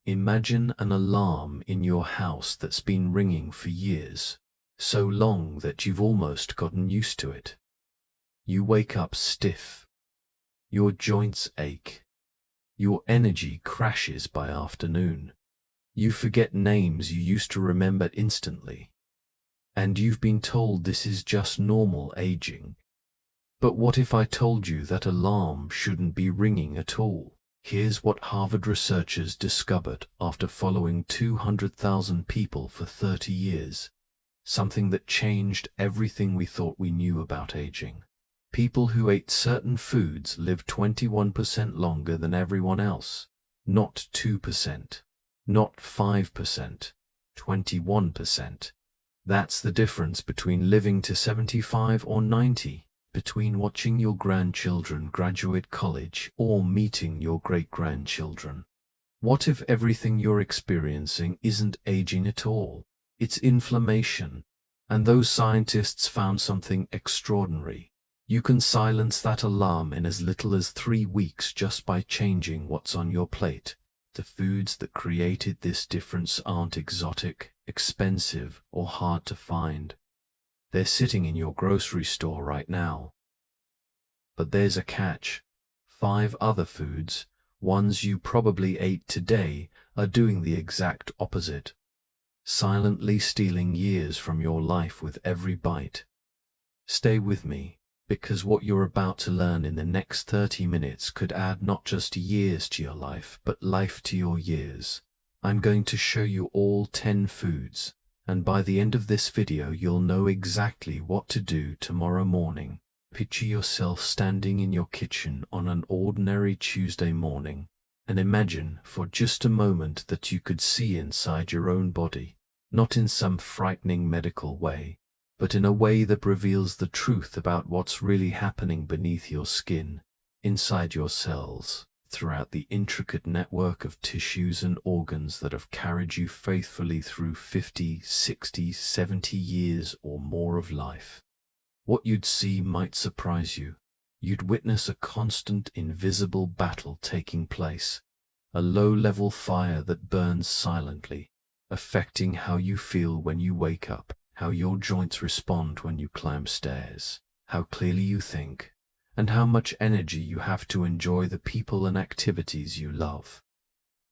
Imagine an alarm in your house that's been ringing for years, so long that you've almost gotten used to it. You wake up stiff. Your joints ache. Your energy crashes by afternoon. You forget names you used to remember instantly. And you've been told this is just normal aging. But what if I told you that alarm shouldn't be ringing at all? Here's what Harvard researchers discovered after following 200,000 people for 30 years. Something that changed everything we thought we knew about aging. People who ate certain foods lived 21% longer than everyone else. Not 2%, not 5%, 21%. That's the difference between living to 75 or 90. Between watching your grandchildren graduate college or meeting your great-grandchildren. What if everything you're experiencing isn't aging at all? It's inflammation. And those scientists found something extraordinary. You can silence that alarm in as little as 3 weeks just by changing what's on your plate. The foods that created this difference aren't exotic, expensive, or hard to find. They're sitting in your grocery store right now. But there's a catch. 5 other foods, ones you probably ate today, are doing the exact opposite. Silently stealing years from your life with every bite. Stay with me, because what you're about to learn in the next 30 minutes could add not just years to your life, but life to your years. I'm going to show you all 10 foods. And by the end of this video you'll know exactly what to do tomorrow morning. Picture yourself standing in your kitchen on an ordinary Tuesday morning, and imagine for just a moment that you could see inside your own body, not in some frightening medical way, but in a way that reveals the truth about what's really happening beneath your skin, inside your cells, throughout the intricate network of tissues and organs that have carried you faithfully through 50, 60, 70 years or more of life. What you'd see might surprise you. You'd witness a constant, invisible battle taking place, a low-level fire that burns silently, affecting how you feel when you wake up, how your joints respond when you climb stairs, how clearly you think, and how much energy you have to enjoy the people and activities you love.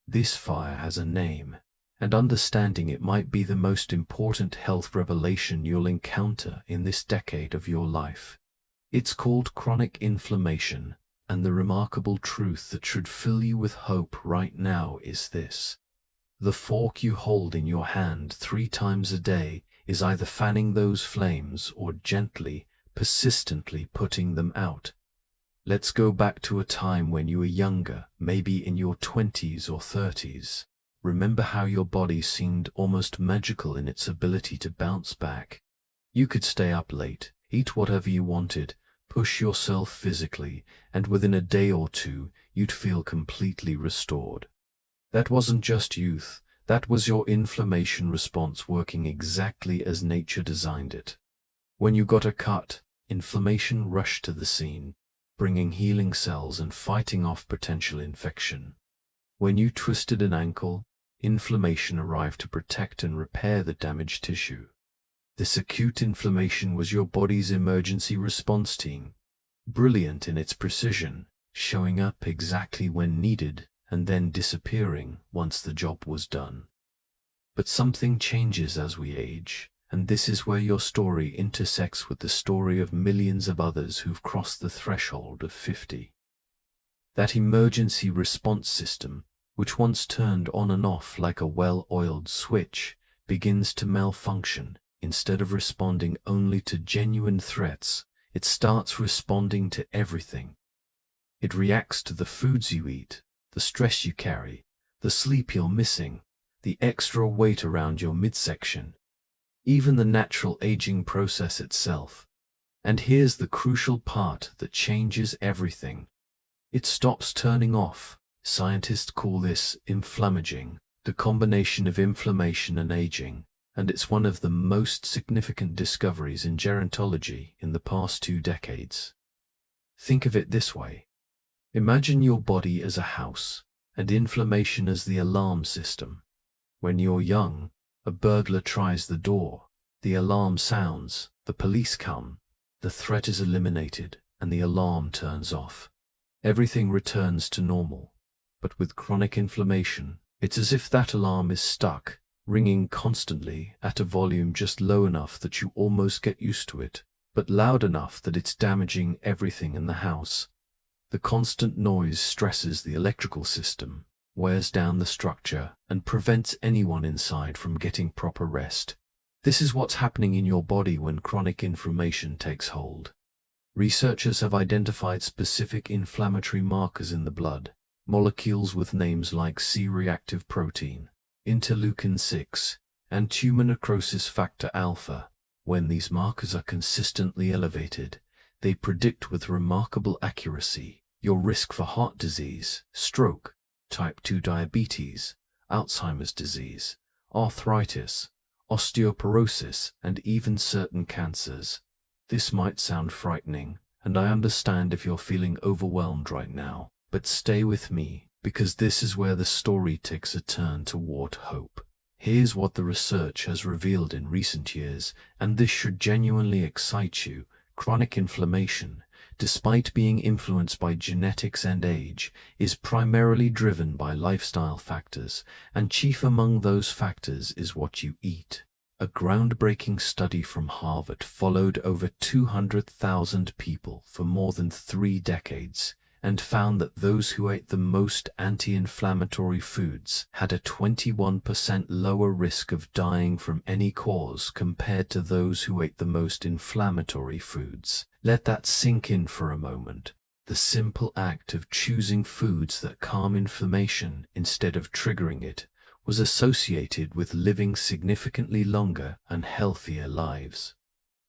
This fire has a name, and understanding it might be the most important health revelation you'll encounter in this decade of your life. It's called chronic inflammation, and the remarkable truth that should fill you with hope right now is this. The fork you hold in your hand 3 times a day is either fanning those flames or gently, persistently putting them out. Let's go back to a time when you were younger, maybe in your 20s or 30s. Remember how your body seemed almost magical in its ability to bounce back. You could stay up late, eat whatever you wanted, push yourself physically, and within a day or 2, you'd feel completely restored. That wasn't just youth, that was your inflammation response working exactly as nature designed it. When you got a cut, inflammation rushed to the scene, bringing healing cells and fighting off potential infection. When you twisted an ankle, inflammation arrived to protect and repair the damaged tissue. This acute inflammation was your body's emergency response team, brilliant in its precision, showing up exactly when needed and then disappearing once the job was done. But something changes as we age, and this is where your story intersects with the story of millions of others who've crossed the threshold of 50. That emergency response system, which once turned on and off like a well-oiled switch, begins to malfunction. Instead of responding only to genuine threats, it starts responding to everything. It reacts to the foods you eat, the stress you carry, the sleep you're missing, the extra weight around your midsection, even the natural aging process itself. And here's the crucial part that changes everything. It stops turning off. Scientists call this inflammaging, the combination of inflammation and aging, and it's one of the most significant discoveries in gerontology in the past 2 decades. Think of it this way. Imagine your body as a house. and inflammation as the alarm system. When you're young, a burglar tries the door, the alarm sounds, the police come, the threat is eliminated, and the alarm turns off. Everything returns to normal. But with chronic inflammation, it's as if that alarm is stuck, ringing constantly at a volume just low enough that you almost get used to it, but loud enough that it's damaging everything in the house. The constant noise stresses the electrical system, wears down the structure, and prevents anyone inside from getting proper rest. This is what's happening in your body when chronic inflammation takes hold. Researchers have identified specific inflammatory markers in the blood, molecules with names like C-reactive protein, interleukin-6, and tumor necrosis factor alpha. When these markers are consistently elevated, they predict with remarkable accuracy your risk for heart disease, stroke, type 2 diabetes, Alzheimer's disease, arthritis, osteoporosis, and even certain cancers. This might sound frightening, and I understand if you're feeling overwhelmed right now, but stay with me, because this is where the story takes a turn toward hope. Here's what the research has revealed in recent years, and this should genuinely excite you. Chronic inflammation, despite being influenced by genetics and age, is primarily driven by lifestyle factors, and chief among those factors is what you eat. A groundbreaking study from Harvard followed over 200,000 people for more than 3 decades and found that those who ate the most anti-inflammatory foods had a 21% lower risk of dying from any cause compared to those who ate the most inflammatory foods. Let that sink in for a moment. The simple act of choosing foods that calm inflammation instead of triggering it was associated with living significantly longer and healthier lives.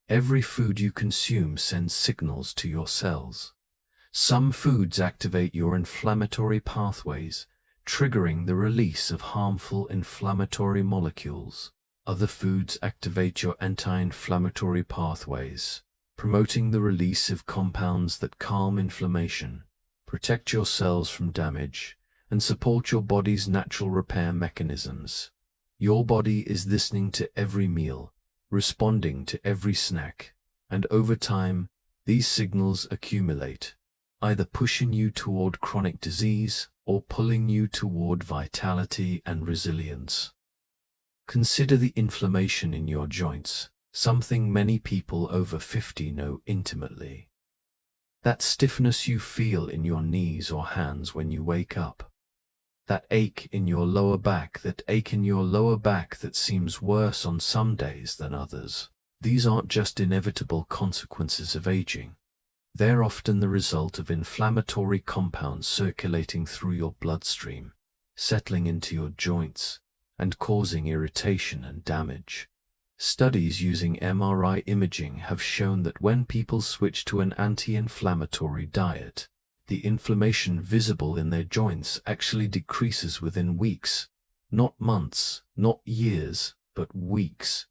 Every food you consume sends signals to your cells. Some foods activate your inflammatory pathways, triggering the release of harmful inflammatory molecules. Other foods activate your anti-inflammatory pathways, promoting the release of compounds that calm inflammation, protect your cells from damage, and support your body's natural repair mechanisms. Your body is listening to every meal, responding to every snack, and over time, these signals accumulate, either pushing you toward chronic disease or pulling you toward vitality and resilience. Consider the inflammation in your joints, something many people over 50 know intimately. That stiffness you feel in your knees or hands when you wake up. That ache in your lower back, that seems worse on some days than others. These aren't just inevitable consequences of aging. They're often the result of inflammatory compounds circulating through your bloodstream, settling into your joints, and causing irritation and damage. Studies using MRI imaging have shown that when people switch to an anti-inflammatory diet, the inflammation visible in their joints actually decreases within weeks, not months, not years, but weeks.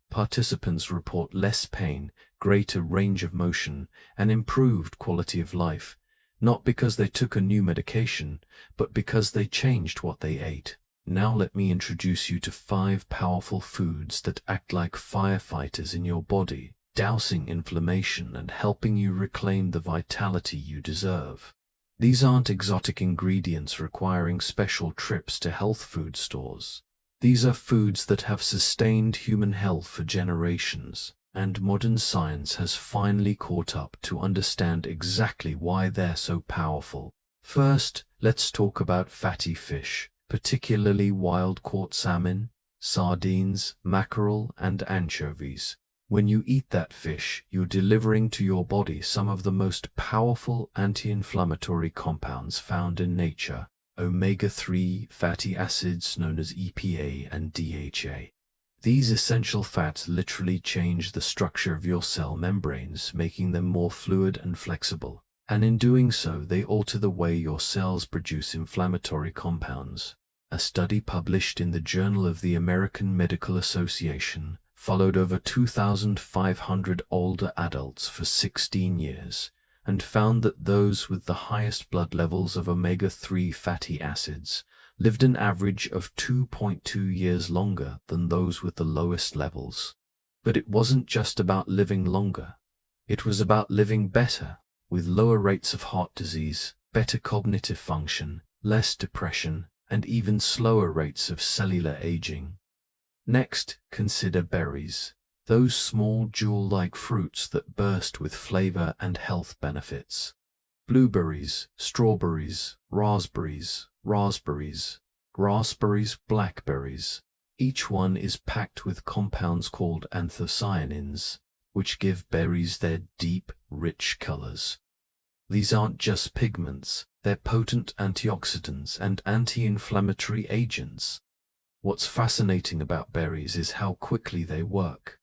Participants report less pain, greater range of motion, and improved quality of life, not because they took a new medication, but because they changed what they ate. Now let me introduce you to 5 powerful foods that act like firefighters in your body, dousing inflammation and helping you reclaim the vitality you deserve. These aren't exotic ingredients requiring special trips to health food stores. These are foods that have sustained human health for generations, and modern science has finally caught up to understand exactly why they're so powerful. First, let's talk about fatty fish, particularly wild-caught salmon, sardines, mackerel, and anchovies. When you eat that fish, you're delivering to your body some of the most powerful anti-inflammatory compounds found in nature. Omega-3 fatty acids known as EPA and DHA. These essential fats literally change the structure of your cell membranes, making them more fluid and flexible. And in doing so, they alter the way your cells produce inflammatory compounds. A study published in the Journal of the American Medical Association followed over 2,500 older adults for 16 years, and found that those with the highest blood levels of omega-3 fatty acids lived an average of 2.2 years longer than those with the lowest levels. But it wasn't just about living longer. It was about living better, with lower rates of heart disease, better cognitive function, less depression, and even slower rates of cellular aging. Next, consider berries. Those small jewel-like fruits that burst with flavor and health benefits. Blueberries, strawberries, raspberries, blackberries. Each one is packed with compounds called anthocyanins, which give berries their deep, rich colors. These aren't just pigments, they're potent antioxidants and anti-inflammatory agents. What's fascinating about berries is how quickly they work.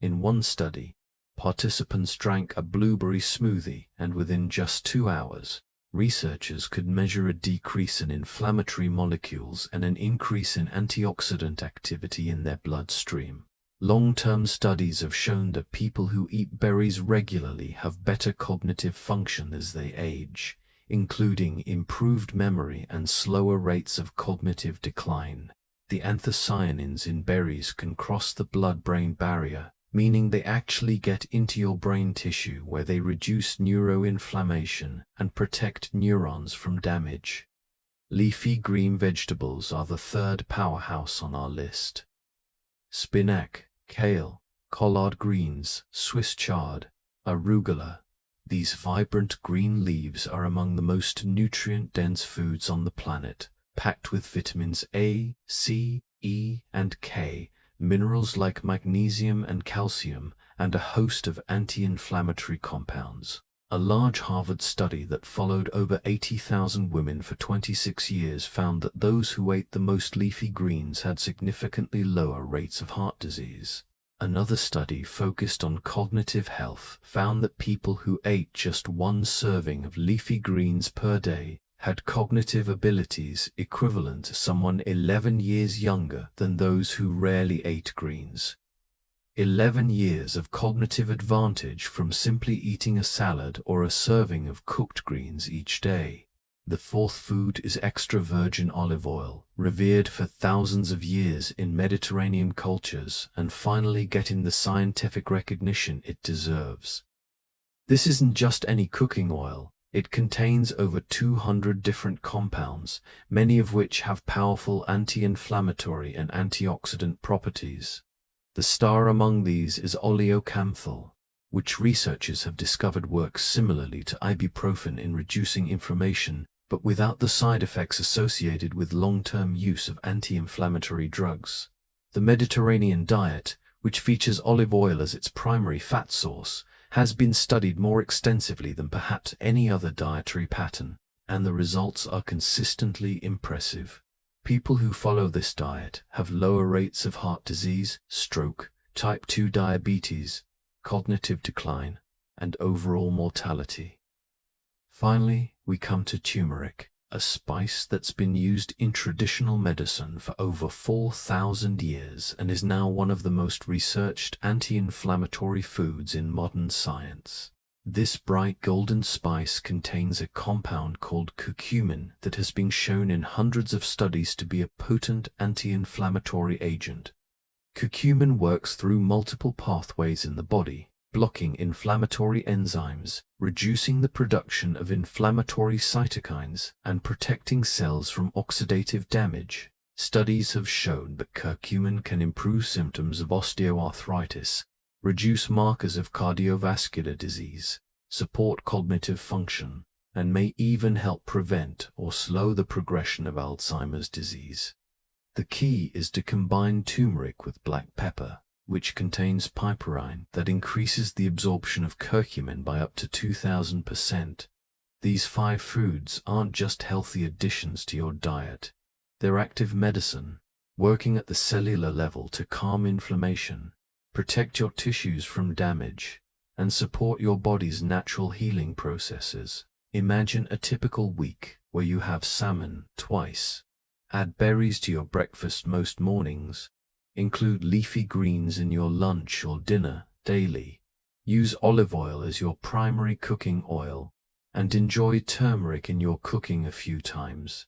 In one study, participants drank a blueberry smoothie, and within just 2 hours, researchers could measure a decrease in inflammatory molecules and an increase in antioxidant activity in their bloodstream. Long-term studies have shown that people who eat berries regularly have better cognitive function as they age, including improved memory and slower rates of cognitive decline. The anthocyanins in berries can cross the blood-brain barrier, meaning they actually get into your brain tissue where they reduce neuroinflammation and protect neurons from damage. Leafy green vegetables are the third powerhouse on our list. Spinach, kale, collard greens, Swiss chard, arugula. These vibrant green leaves are among the most nutrient-dense foods on the planet, packed with vitamins A, C, E, and K, minerals like magnesium and calcium, and a host of anti-inflammatory compounds. A large Harvard study that followed over 80,000 women for 26 years found that those who ate the most leafy greens had significantly lower rates of heart disease. Another study focused on cognitive health found that people who ate just one serving of leafy greens per day had cognitive abilities equivalent to someone 11 years younger than those who rarely ate greens. 11 years of cognitive advantage from simply eating a salad or a serving of cooked greens each day. The fourth food is extra virgin olive oil, revered for thousands of years in Mediterranean cultures and finally getting the scientific recognition it deserves. This isn't just any cooking oil. It contains over 200 different compounds, many of which have powerful anti-inflammatory and antioxidant properties. The star among these is oleocanthal, which researchers have discovered works similarly to ibuprofen in reducing inflammation, but without the side effects associated with long-term use of anti-inflammatory drugs. The Mediterranean diet, which features olive oil as its primary fat source, has been studied more extensively than perhaps any other dietary pattern, and the results are consistently impressive. People who follow this diet have lower rates of heart disease, stroke, type 2 diabetes, cognitive decline, and overall mortality. Finally, we come to turmeric, a spice that's been used in traditional medicine for over 4,000 years and is now one of the most researched anti-inflammatory foods in modern science. This bright golden spice contains a compound called curcumin that has been shown in hundreds of studies to be a potent anti-inflammatory agent. Curcumin works through multiple pathways in the body, blocking inflammatory enzymes, reducing the production of inflammatory cytokines, and protecting cells from oxidative damage. Studies have shown that curcumin can improve symptoms of osteoarthritis, reduce markers of cardiovascular disease, support cognitive function, and may even help prevent or slow the progression of Alzheimer's disease. The key is to combine turmeric with black pepper, which contains piperine that increases the absorption of curcumin by up to 2,000%. These 5 foods aren't just healthy additions to your diet. They're active medicine, working at the cellular level to calm inflammation, protect your tissues from damage, and support your body's natural healing processes. Imagine a typical week where you have salmon twice. Add berries to your breakfast most mornings. Include leafy greens in your lunch or dinner daily. Use olive oil as your primary cooking oil, and enjoy turmeric in your cooking a few times.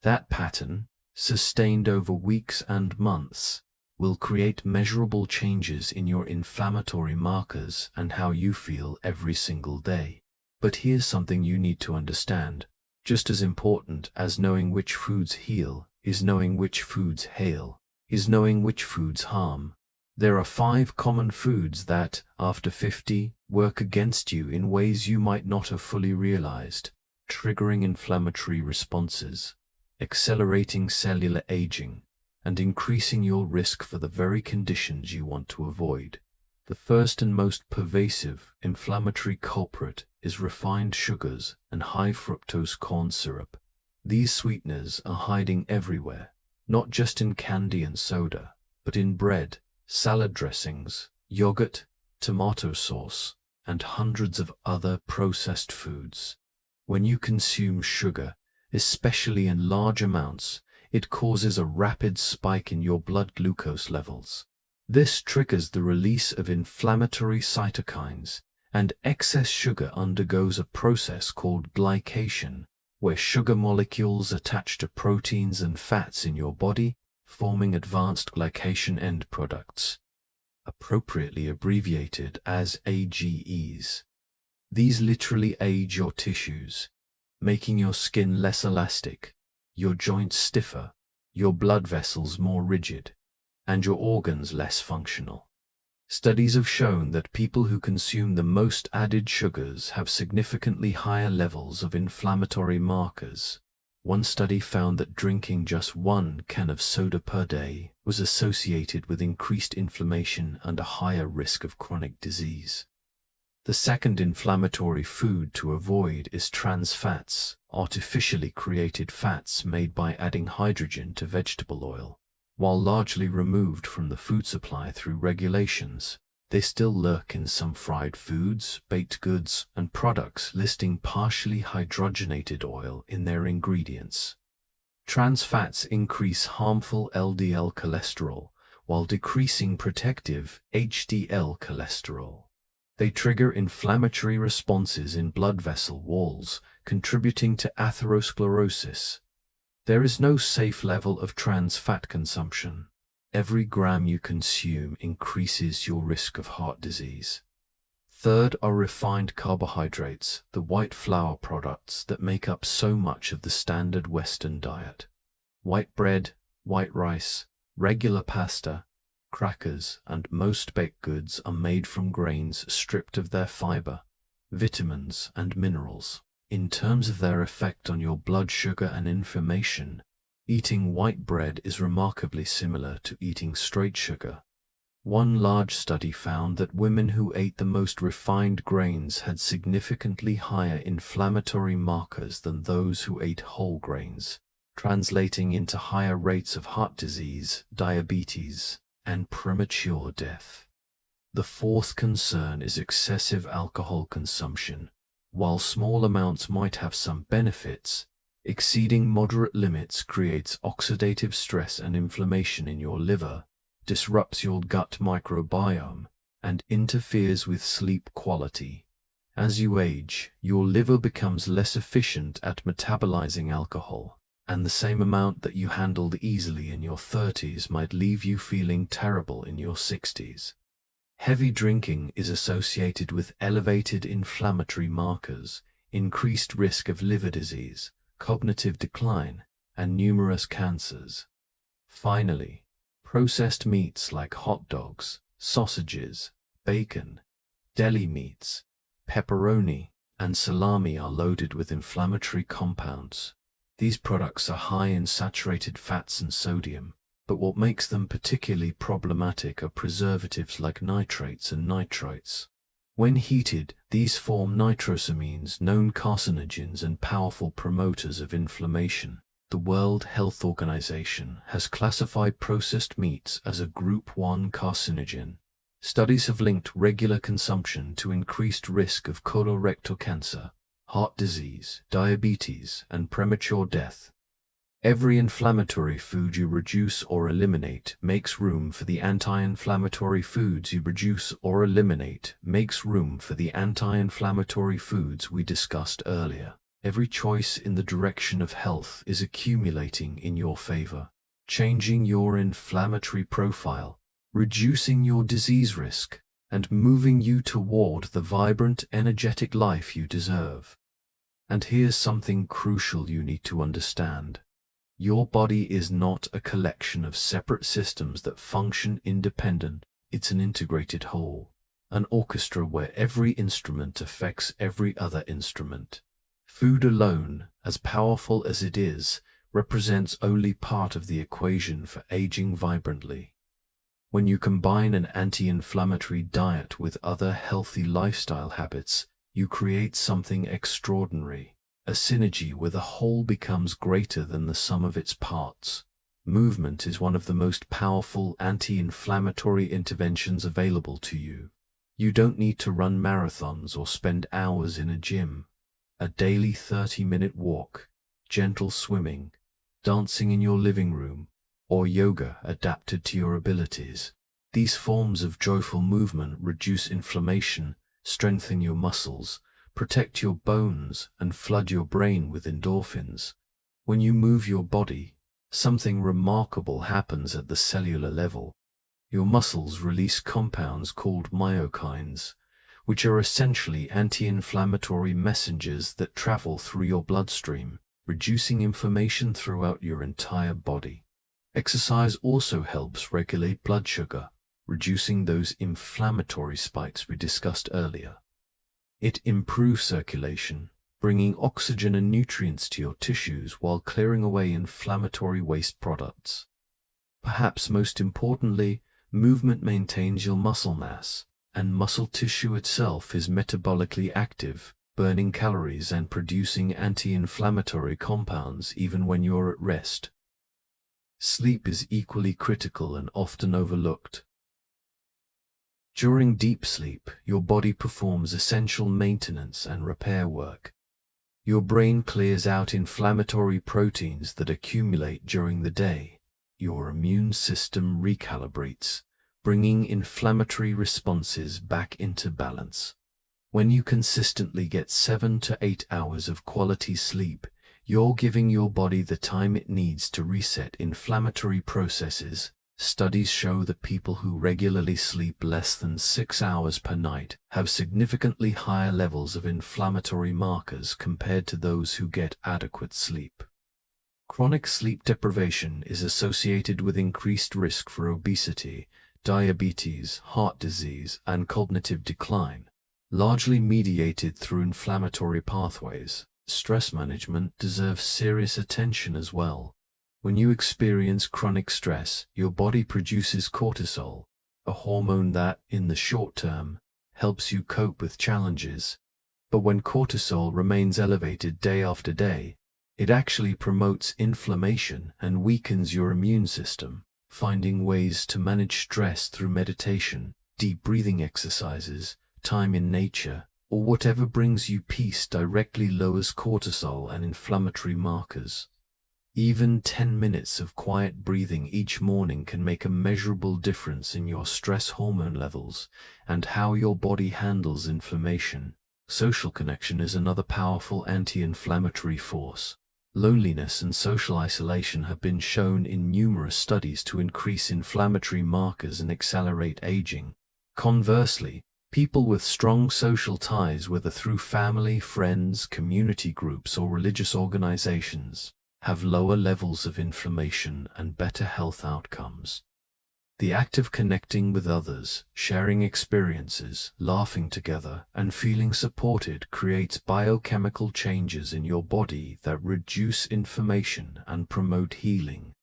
That pattern, sustained over weeks and months, will create measurable changes in your inflammatory markers and how you feel every single day. But here's something you need to understand. Just as important as knowing which foods heal is knowing which foods heal, is knowing which foods harm. There are 5 common foods that, after 50, work against you in ways you might not have fully realized, triggering inflammatory responses, accelerating cellular aging, and increasing your risk for the very conditions you want to avoid. The first and most pervasive inflammatory culprit is refined sugars and high fructose corn syrup. These sweeteners are hiding everywhere, not just in candy and soda, but in bread, salad dressings, yogurt, tomato sauce, and hundreds of other processed foods. When you consume sugar, especially in large amounts, it causes a rapid spike in your blood glucose levels. This triggers the release of inflammatory cytokines, and excess sugar undergoes a process called glycation, where sugar molecules attach to proteins and fats in your body, forming advanced glycation end products, appropriately abbreviated as AGEs. These literally age your tissues, making your skin less elastic, your joints stiffer, your blood vessels more rigid, and your organs less functional. Studies have shown that people who consume the most added sugars have significantly higher levels of inflammatory markers. One study found that drinking just 1 can of soda per day was associated with increased inflammation and a higher risk of chronic disease. The second inflammatory food to avoid is trans fats, artificially created fats made by adding hydrogen to vegetable oil. While largely removed from the food supply through regulations, they still lurk in some fried foods, baked goods, and products listing partially hydrogenated oil in their ingredients. Trans fats increase harmful LDL cholesterol while decreasing protective HDL cholesterol. They trigger inflammatory responses in blood vessel walls, contributing to atherosclerosis. There is no safe level of trans fat consumption. Every gram you consume increases your risk of heart disease. Third are refined carbohydrates, the white flour products that make up so much of the standard Western diet. White bread, white rice, regular pasta, crackers, and most baked goods are made from grains stripped of their fiber, vitamins, and minerals. In terms of their effect on your blood sugar and inflammation, eating white bread is remarkably similar to eating straight sugar. One large study found that women who ate the most refined grains had significantly higher inflammatory markers than those who ate whole grains, translating into higher rates of heart disease, diabetes, and premature death. The fourth concern is excessive alcohol consumption. While small amounts might have some benefits, exceeding moderate limits creates oxidative stress and inflammation in your liver, disrupts your gut microbiome, and interferes with sleep quality. As you age, your liver becomes less efficient at metabolizing alcohol, and the same amount that you handled easily in your 30s might leave you feeling terrible in your 60s. Heavy drinking is associated with elevated inflammatory markers, increased risk of liver disease, cognitive decline, and numerous cancers. Finally, processed meats like hot dogs, sausages, bacon, deli meats, pepperoni, and salami are loaded with inflammatory compounds. These products are high in saturated fats and sodium, but what makes them particularly problematic are preservatives like nitrates and nitrites. When heated, these form nitrosamines, known carcinogens and powerful promoters of inflammation. The World Health Organization has classified processed meats as a Group 1 carcinogen. Studies have linked regular consumption to increased risk of colorectal cancer, heart disease, diabetes, and premature death. Every inflammatory food you reduce or eliminate makes room for the anti-inflammatory foods you reduce or eliminate makes room for the anti-inflammatory foods we discussed earlier. Every choice in the direction of health is accumulating in your favor, changing your inflammatory profile, reducing your disease risk, and moving you toward the vibrant, energetic life you deserve. And here's something crucial you need to understand. Your body is not a collection of separate systems that function independent. It's an integrated whole, an orchestra where every instrument affects every other instrument. Food alone, as powerful as it is, represents only part of the equation for aging vibrantly. When you combine an anti-inflammatory diet with other healthy lifestyle habits, you create something extraordinary, a synergy where the whole becomes greater than the sum of its parts. Movement is one of the most powerful anti-inflammatory interventions available to you. You don't need to run marathons or spend hours in a gym. A daily 30-minute walk, gentle swimming, dancing in your living room, or yoga adapted to your abilities. These forms of joyful movement reduce inflammation, strengthen your muscles, protect your bones, and flood your brain with endorphins. When you move your body, something remarkable happens at the cellular level. Your muscles release compounds called myokines, which are essentially anti-inflammatory messengers that travel through your bloodstream, reducing inflammation throughout your entire body. Exercise also helps regulate blood sugar, reducing those inflammatory spikes we discussed earlier. It improves circulation, bringing oxygen and nutrients to your tissues while clearing away inflammatory waste products. Perhaps most importantly, movement maintains your muscle mass, and muscle tissue itself is metabolically active, burning calories and producing anti-inflammatory compounds even when you're at rest. Sleep is equally critical and often overlooked. During deep sleep, your body performs essential maintenance and repair work. Your brain clears out inflammatory proteins that accumulate during the day. Your immune system recalibrates, bringing inflammatory responses back into balance. When you consistently get 7 to 8 hours of quality sleep, you're giving your body the time it needs to reset inflammatory processes. Studies show that people who regularly sleep less than 6 hours per night have significantly higher levels of inflammatory markers compared to those who get adequate sleep. Chronic sleep deprivation is associated with increased risk for obesity, diabetes, heart disease, and cognitive decline, largely mediated through inflammatory pathways. Stress management deserves serious attention as well. When you experience chronic stress, your body produces cortisol, a hormone that, in the short term, helps you cope with challenges. But when cortisol remains elevated day after day, it actually promotes inflammation and weakens your immune system. Finding ways to manage stress through meditation, deep breathing exercises, time in nature, or whatever brings you peace directly lowers cortisol and inflammatory markers. Even 10 minutes of quiet breathing each morning can make a measurable difference in your stress hormone levels and how your body handles inflammation. Social connection is another powerful anti-inflammatory force. Loneliness and social isolation have been shown in numerous studies to increase inflammatory markers and accelerate aging. Conversely, people with strong social ties, whether through family, friends, community groups, or religious organizations, have lower levels of inflammation and better health outcomes. The act of connecting with others, sharing experiences, laughing together, and feeling supported creates biochemical changes in your body that reduce inflammation and promote healing.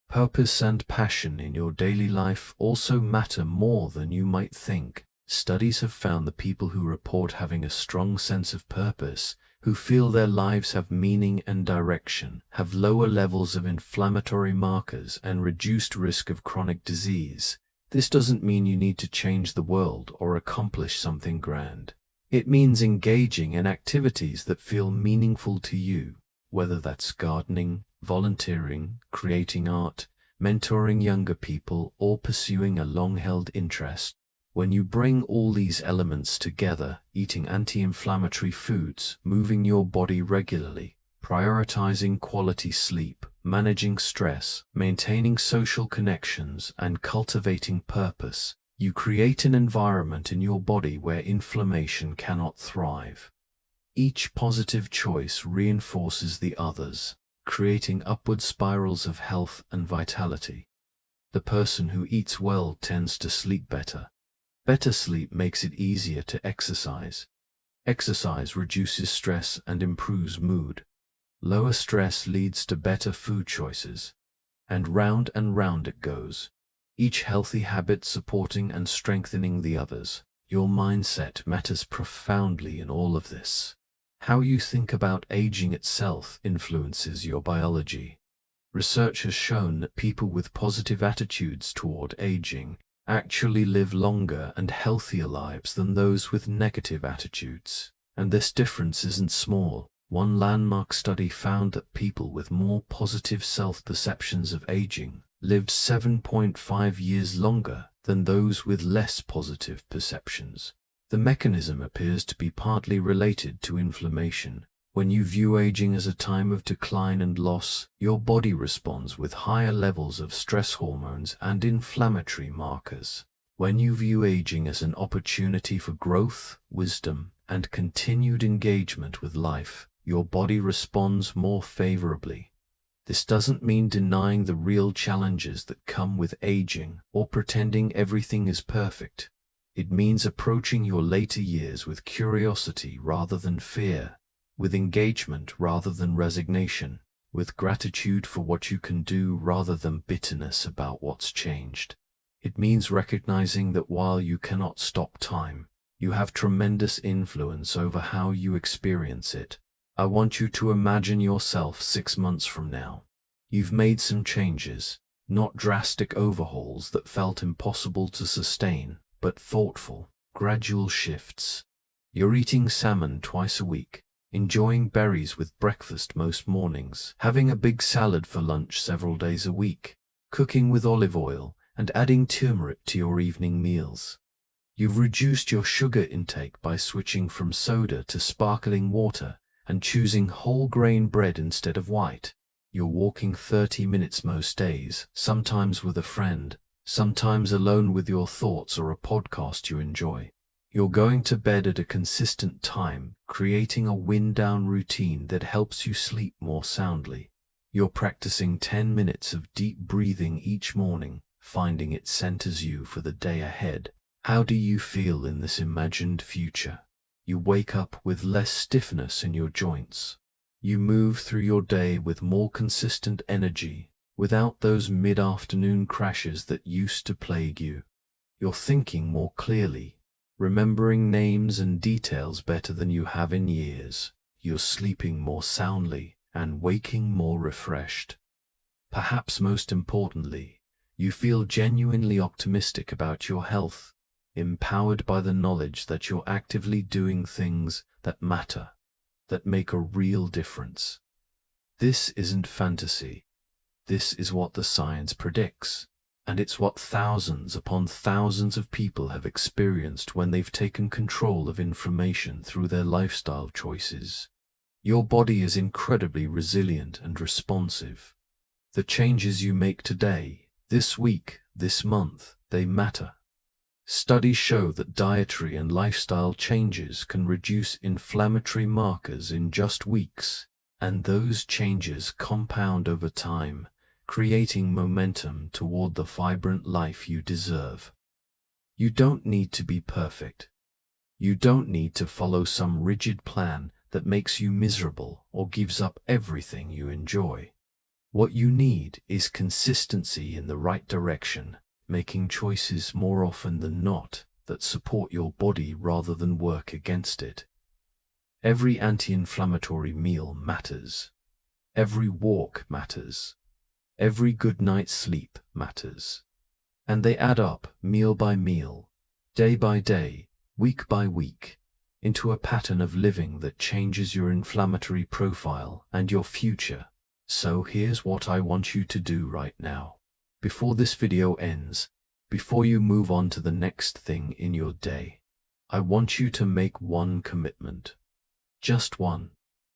Purpose and passion in your daily life also matter more than you might think. Studies have found that people who report having a strong sense of purpose, who feel their lives have meaning and direction, have lower levels of inflammatory markers and reduced risk of chronic disease. This doesn't mean you need to change the world or accomplish something grand. It means engaging in activities that feel meaningful to you, whether that's gardening, volunteering, creating art, mentoring younger people, or pursuing a long-held interest. When you bring all these elements together, eating anti-inflammatory foods, moving your body regularly, prioritizing quality sleep, managing stress, maintaining social connections, and cultivating purpose, you create an environment in your body where inflammation cannot thrive. Each positive choice reinforces the others, creating upward spirals of health and vitality. The person who eats well tends to sleep better. Better sleep makes it easier to exercise. Exercise reduces stress and improves mood. Lower stress leads to better food choices. And round it goes. Each healthy habit supporting and strengthening the others. Your mindset matters profoundly in all of this. How you think about aging itself influences your biology. Research has shown that people with positive attitudes toward aging actually live longer and healthier lives than those with negative attitudes. And this difference isn't small. One landmark study found that people with more positive self-perceptions of aging lived 7.5 years longer than those with less positive perceptions. The mechanism appears to be partly related to inflammation. When you view aging as a time of decline and loss, your body responds with higher levels of stress hormones and inflammatory markers. When you view aging as an opportunity for growth, wisdom, and continued engagement with life, your body responds more favorably. This doesn't mean denying the real challenges that come with aging or pretending everything is perfect. It means approaching your later years with curiosity rather than fear, with engagement rather than resignation, with gratitude for what you can do rather than bitterness about what's changed. It means recognizing that while you cannot stop time, you have tremendous influence over how you experience it. I want you to imagine yourself 6 months from now. You've made some changes, not drastic overhauls that felt impossible to sustain, but thoughtful, gradual shifts. You're eating salmon twice a week, enjoying berries with breakfast most mornings, having a big salad for lunch several days a week, cooking with olive oil, and adding turmeric to your evening meals. You've reduced your sugar intake by switching from soda to sparkling water and choosing whole grain bread instead of white. You're walking 30 minutes most days, sometimes with a friend, sometimes alone with your thoughts or a podcast you enjoy. You're going to bed at a consistent time, creating a wind-down routine that helps you sleep more soundly. You're practicing 10 minutes of deep breathing each morning, finding it centers you for the day ahead. How do you feel in this imagined future? You wake up with less stiffness in your joints. You move through your day with more consistent energy, without those mid-afternoon crashes that used to plague you. You're thinking more clearly, remembering names and details better than you have in years. You're sleeping more soundly and waking more refreshed. Perhaps most importantly, you feel genuinely optimistic about your health, empowered by the knowledge that you're actively doing things that matter, that make a real difference. This isn't fantasy. This is what the science predicts, and it's what thousands upon thousands of people have experienced when they've taken control of inflammation through their lifestyle choices. Your body is incredibly resilient and responsive. The changes you make today, this week, this month, they matter. Studies show that dietary and lifestyle changes can reduce inflammatory markers in just weeks, and those changes compound over time, creating momentum toward the vibrant life you deserve. You don't need to be perfect. You don't need to follow some rigid plan that makes you miserable or gives up everything you enjoy. What you need is consistency in the right direction, making choices more often than not that support your body rather than work against it. Every anti-inflammatory meal matters. Every walk matters. Every good night's sleep matters. And they add up, meal by meal, day by day, week by week, into a pattern of living that changes your inflammatory profile and your future. So here's what I want you to do right now. Before this video ends, before you move on to the next thing in your day, I want you to make one commitment. Just one.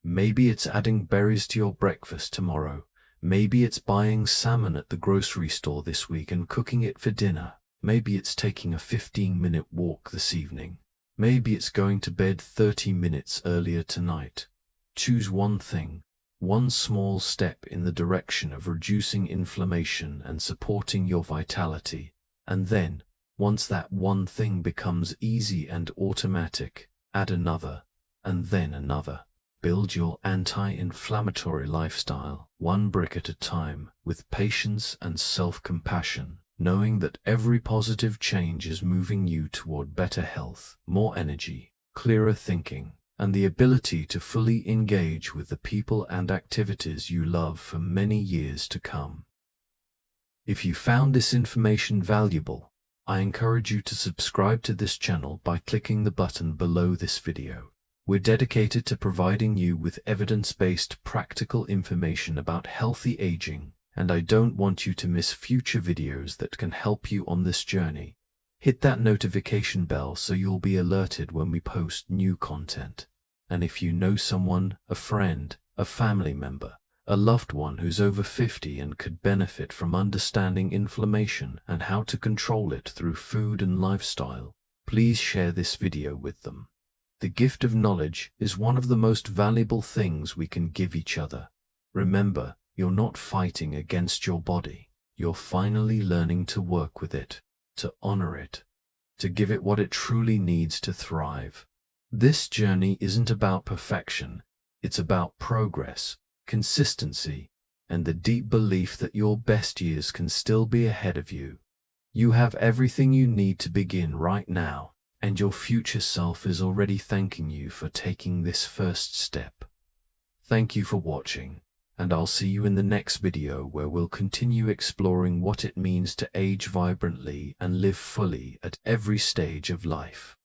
Maybe it's adding berries to your breakfast tomorrow. Maybe it's buying salmon at the grocery store this week and cooking it for dinner. Maybe it's taking a 15-minute walk this evening. Maybe it's going to bed 30 minutes earlier tonight. Choose one thing, one small step in the direction of reducing inflammation and supporting your vitality. And then, once that one thing becomes easy and automatic, add another, and then another. Build your anti-inflammatory lifestyle, one brick at a time, with patience and self-compassion, knowing that every positive change is moving you toward better health, more energy, clearer thinking, and the ability to fully engage with the people and activities you love for many years to come. If you found this information valuable, I encourage you to subscribe to this channel by clicking the button below this video. We're dedicated to providing you with evidence-based practical information about healthy aging, and I don't want you to miss future videos that can help you on this journey. Hit that notification bell so you'll be alerted when we post new content. And if you know someone, a friend, a family member, a loved one who's over 50 and could benefit from understanding inflammation and how to control it through food and lifestyle, please share this video with them. The gift of knowledge is one of the most valuable things we can give each other. Remember, you're not fighting against your body. You're finally learning to work with it, to honor it, to give it what it truly needs to thrive. This journey isn't about perfection. It's about progress, consistency, and the deep belief that your best years can still be ahead of you. You have everything you need to begin right now, and your future self is already thanking you for taking this first step. Thank you for watching, and I'll see you in the next video where we'll continue exploring what it means to age vibrantly and live fully at every stage of life.